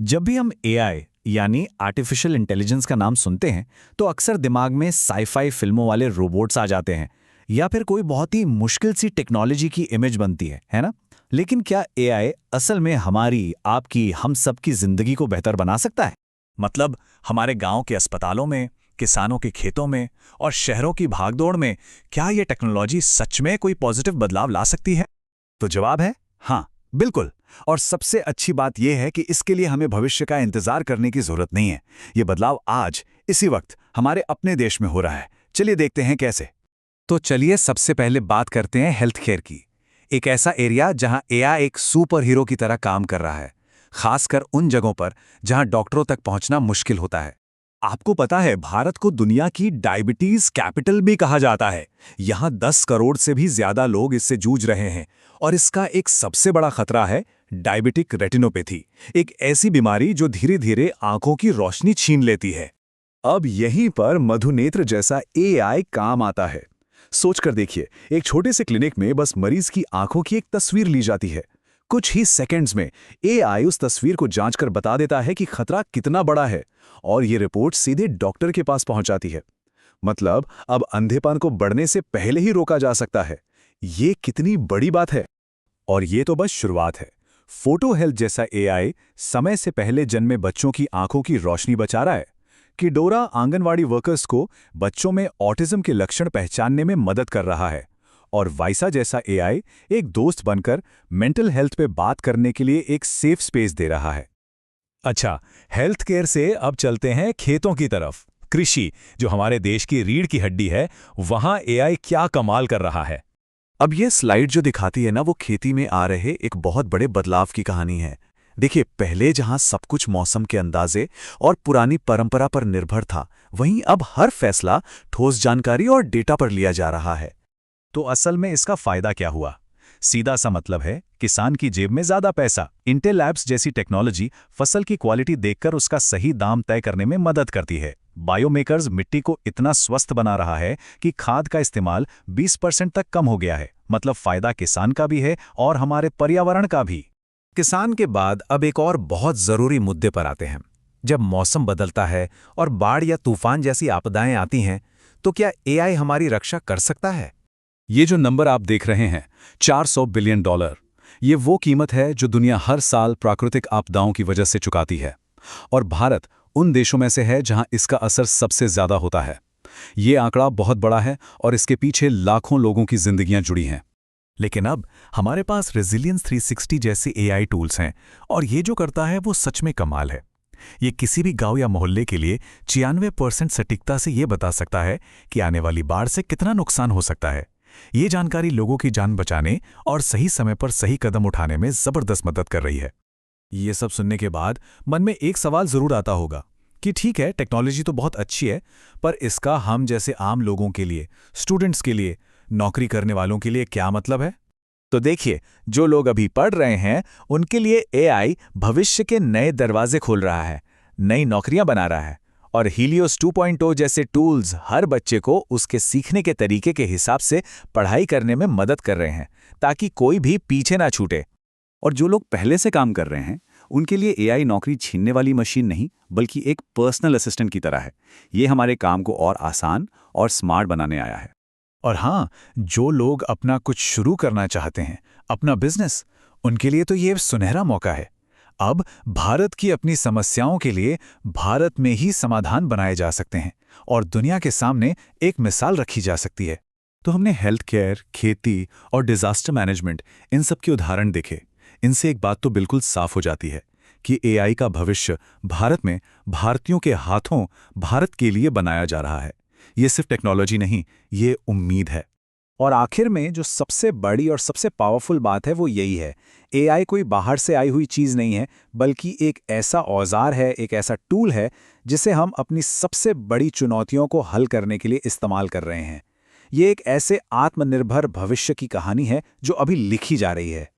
जब भी हम एआई यानी आर्टिफिशियल इंटेलिजेंस का नाम सुनते हैं तो अक्सर दिमाग में साईफाई फिल्मों वाले रोबोट्स आ जाते हैं या फिर कोई बहुत ही मुश्किल सी टेक्नोलॉजी की इमेज बनती है ना। लेकिन क्या एआई असल में हमारी, आपकी, हम सबकी जिंदगी को बेहतर बना सकता है? मतलब हमारे गांव के अस्पतालों में, किसानों के खेतों में और शहरों की भागदौड़ में क्या ये टेक्नोलॉजी सच में कोई पॉजिटिव बदलाव ला सकती है? तो जवाब है हाँ, बिल्कुल। और सबसे अच्छी बात यह है कि इसके लिए हमें भविष्य का इंतजार करने की जरूरत नहीं है। ये बदलाव आज, इसी वक्त हमारे अपने देश में हो रहा है। चलिए देखते हैं कैसे। तो चलिए सबसे पहले बात करते हैं हेल्थ केयर की। एक ऐसा एरिया जहां एआई एक सुपर हीरो की तरह काम कर रहा है, खासकर उन जगहों पर जहां डॉक्टरों तक पहुंचना मुश्किल होता है। आपको पता है, भारत को दुनिया की डायबिटीज कैपिटल भी कहा जाता है। यहां 10 करोड़ से भी ज्यादा लोग इससे जूझ रहे हैं और इसका एक सबसे बड़ा खतरा है डायबिटिक रेटिनोपैथी, एक ऐसी बीमारी जो धीरे धीरे आंखों की रोशनी छीन लेती है। अब यहीं पर मधुनेत्र जैसा एआई काम आता है। सोचकर देखिए, एक छोटे से क्लिनिक में बस मरीज की आंखों की एक तस्वीर ली जाती है। कुछ ही सेकंड्स में एआई उस तस्वीर को जांचकर बता देता है कि खतरा कितना बड़ा है और ये रिपोर्ट सीधे डॉक्टर के पास पहुंच जाती है। मतलब अब अंधेपन को बढ़ने से पहले ही रोका जा सकता है। ये कितनी बड़ी बात है। और ये तो बस शुरुआत है। फोटो हेल्थ जैसा एआई समय से पहले जन्मे बच्चों की आंखों की रोशनी बचा रहा है। किडोरा आंगनवाड़ी वर्कर्स को बच्चों में ऑटिज्म के लक्षण पहचानने में मदद कर रहा है। और वाइसा जैसा एआई एक दोस्त बनकर मेंटल हेल्थ पे बात करने के लिए एक सेफ स्पेस दे रहा है। अच्छा, हेल्थ केयर से अब चलते हैं खेतों की तरफ। कृषि, जो हमारे देश की रीढ़ की हड्डी है, वहां एआई क्या कमाल कर रहा है। अब ये स्लाइड जो दिखाती है ना, वो खेती में आ रहे एक बहुत बड़े बदलाव की कहानी है। देखिए, पहले जहां सब कुछ मौसम के अंदाजे और पुरानी परंपरा पर निर्भर था, वहीं अब हर फैसला ठोस जानकारी और डेटा पर लिया जा रहा है। तो असल में इसका फायदा क्या हुआ? सीधा सा मतलब है, किसान की जेब में ज्यादा पैसा। इंटेल लैब्स जैसी टेक्नोलॉजी फसल की क्वालिटी देखकर उसका सही दाम तय करने में मदद करती है। बायोमेकर्स मिट्टी को इतना स्वस्थ बना रहा है कि खाद का इस्तेमाल 20% तक कम हो गया है। मतलब फायदा किसान का भी है और हमारे पर्यावरण का भी। किसान के बाद अब एक और बहुत जरूरी मुद्दे पर आते हैं। जब मौसम बदलता है और बाढ़ या तूफान जैसी आपदाएं आती हैं, तो क्या एआई हमारी रक्षा कर सकता है? ये जो नंबर आप देख रहे हैं, $400 बिलियन, ये वो कीमत है जो दुनिया हर साल प्राकृतिक आपदाओं की वजह से चुकाती है। और भारत उन देशों में से है जहां इसका असर सबसे ज्यादा होता है। ये आंकड़ा बहुत बड़ा है और इसके पीछे लाखों लोगों की जिंदगियां जुड़ी हैं। लेकिन अब हमारे पास रेजिलियंस 360 जैसे एआई टूल्स हैं और ये जो करता है वो सच में कमाल है। ये किसी भी गांव या मोहल्ले के लिए 96% सटीकता से ये बता सकता है कि आने वाली बाढ़ से कितना नुकसान हो सकता है। ये जानकारी लोगों की जान बचाने और सही समय पर सही कदम उठाने में जबरदस्त मदद कर रही है। ये सब सुनने के बाद मन में एक सवाल जरूर आता होगा कि ठीक है, टेक्नोलॉजी तो बहुत अच्छी है, पर इसका हम जैसे आम लोगों के लिए, स्टूडेंट्स के लिए, नौकरी करने वालों के लिए क्या मतलब है? तो देखिए, जो लोग अभी पढ़ रहे हैं उनके लिए एआई भविष्य के नए दरवाजे खोल रहा है, नई नौकरियां बना रहा है। और हीलियोस 2.0 जैसे टूल्स हर बच्चे को उसके सीखने के तरीके के हिसाब से पढ़ाई करने में मदद कर रहे हैं, ताकि कोई भी पीछे ना छूटे। और जो लोग पहले से काम कर रहे हैं, उनके लिए एआई नौकरी छीनने वाली मशीन नहीं, बल्कि एक पर्सनल असिस्टेंट की तरह है। ये हमारे काम को और आसान और स्मार्ट बनाने आया है। और हाँ, जो लोग अपना कुछ शुरू करना चाहते हैं, अपना बिजनेस, उनके लिए तो ये सुनहरा मौका है। अब भारत की अपनी समस्याओं के लिए भारत में ही समाधान बनाए जा सकते हैं और दुनिया के सामने एक मिसाल रखी जा सकती है। तो हमने हेल्थ केयर, खेती और डिजास्टर मैनेजमेंट, इन सब के उदाहरण देखे। इनसे एक बात तो बिल्कुल साफ हो जाती है कि एआई का भविष्य भारत में, भारतीयों के हाथों, भारत के लिए बनाया जा रहा है। ये सिर्फ टेक्नोलॉजी नहीं, ये उम्मीद है। और आखिर में जो सबसे बड़ी और सबसे पावरफुल बात है वो यही है, एआई कोई बाहर से आई हुई चीज़ नहीं है, बल्कि एक ऐसा औजार है, एक ऐसा टूल है जिसे हम अपनी सबसे बड़ी चुनौतियों को हल करने के लिए इस्तेमाल कर रहे हैं। ये एक ऐसे आत्मनिर्भर भविष्य की कहानी है जो अभी लिखी जा रही है।